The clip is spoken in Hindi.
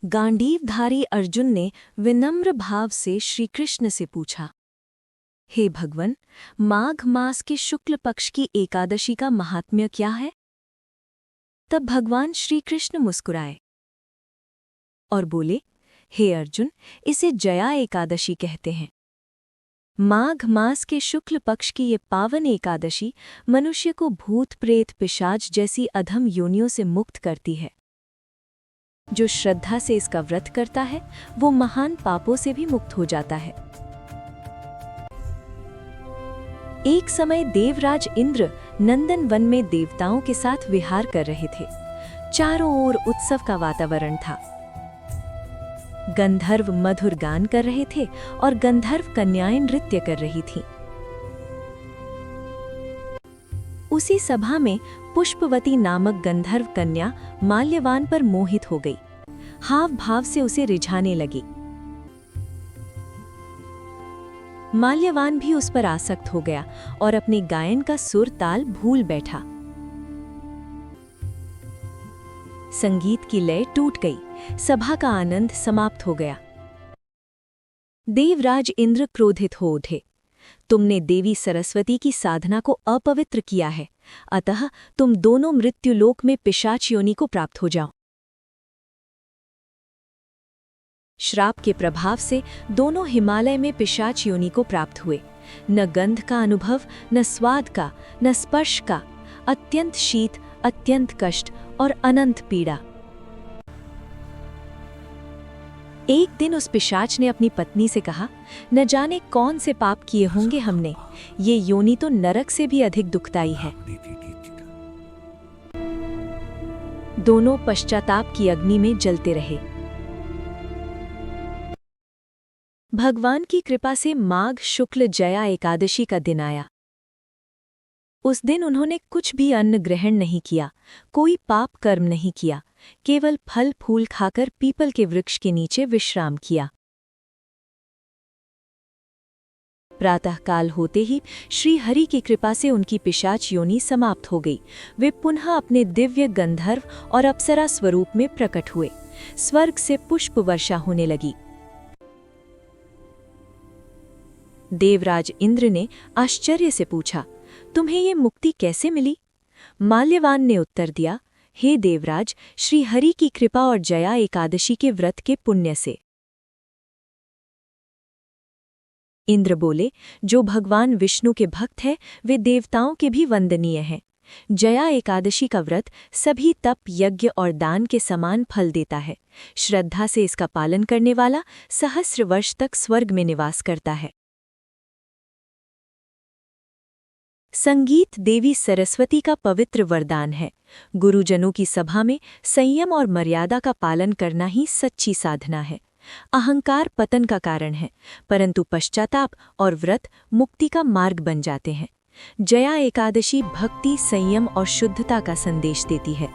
गांडीवधारी अर्जुन ने विनम्र भाव से श्रीकृष्ण से पूछा, हे भगवन, माघ मास के शुक्ल पक्ष की एकादशी का महात्म्य क्या है? तब भगवान श्रीकृष्ण मुस्कुराए और बोले, हे अर्जुन, इसे जया एकादशी कहते हैं। माघ मास के शुक्ल पक्ष की ये पावन एकादशी मनुष्य को भूत प्रेत पिशाच जैसी अधम योनियों से मुक्त करती है। जो श्रद्धा से इसका व्रत करता है वो महान पापों से भी मुक्त हो जाता है। एक समय देवराज इंद्र नंदन वन में देवताओं के साथ विहार कर रहे थे। चारों ओर उत्सव का वातावरण था। गंधर्व मधुर गान कर रहे थे और गंधर्व कन्याएं नृत्य कर रही थीं। उसी सभा में पुष्पवती नामक गंधर्व कन्या माल्यवान पर मोहित हो गई। हाव भाव से उसे रिझाने लगी। माल्यवान भी उस पर आसक्त हो गया और अपने गायन का सुर ताल भूल बैठा। संगीत की लय टूट गई। सभा का आनंद समाप्त हो गया। देवराज इंद्र क्रोधित हो उठे। तुमने देवी सरस्वती की साधना को अपवित्र किया है, अतः तुम दोनों मृत्युलोक में पिशाच योनि को प्राप्त हो जाओ। श्राप के प्रभाव से दोनों हिमालय में पिशाच योनि को प्राप्त हुए। न गंध का अनुभव, न स्वाद का, न स्पर्श का। अत्यंत शीत, अत्यंत कष्ट और अनंत पीड़ा। एक दिन उस पिशाच ने अपनी पत्नी से कहा, न जाने कौन से पाप किए होंगे हमने, ये योनि तो नरक से भी अधिक दुखदाई है। दोनों पश्चाताप की अग्नि में जलते रहे। भगवान की कृपा से माघ शुक्ल जया एकादशी का दिन आया। उस दिन उन्होंने कुछ भी अन्न ग्रहण नहीं किया, कोई पाप कर्म नहीं किया, केवल फल फूल खाकर पीपल के वृक्ष के नीचे विश्राम किया। प्रातःकाल होते ही श्री हरि की कृपा से उनकी पिशाच योनि समाप्त हो गई। वे पुनः अपने दिव्य गंधर्व और अप्सरा स्वरूप में प्रकट हुए। स्वर्ग से पुष्प वर्षा होने लगी। देवराज इंद्र ने आश्चर्य से पूछा, तुम्हें ये मुक्ति कैसे मिली? माल्यवान ने उत्तर दिया, हे देवराज, श्री हरि की कृपा और जया एकादशी के व्रत के पुण्य से। इंद्र बोले, जो भगवान विष्णु के भक्त हैं वे देवताओं के भी वंदनीय हैं। जया एकादशी का व्रत सभी तप यज्ञ और दान के समान फल देता है। श्रद्धा से इसका पालन करने वाला सहस्र वर्ष तक स्वर्ग में निवास करता है। संगीत देवी सरस्वती का पवित्र वरदान है। गुरुजनों की सभा में संयम और मर्यादा का पालन करना ही सच्ची साधना है। अहंकार पतन का कारण है, परंतु पश्चाताप और व्रत मुक्ति का मार्ग बन जाते हैं। जया एकादशी भक्ति, संयम और शुद्धता का संदेश देती है।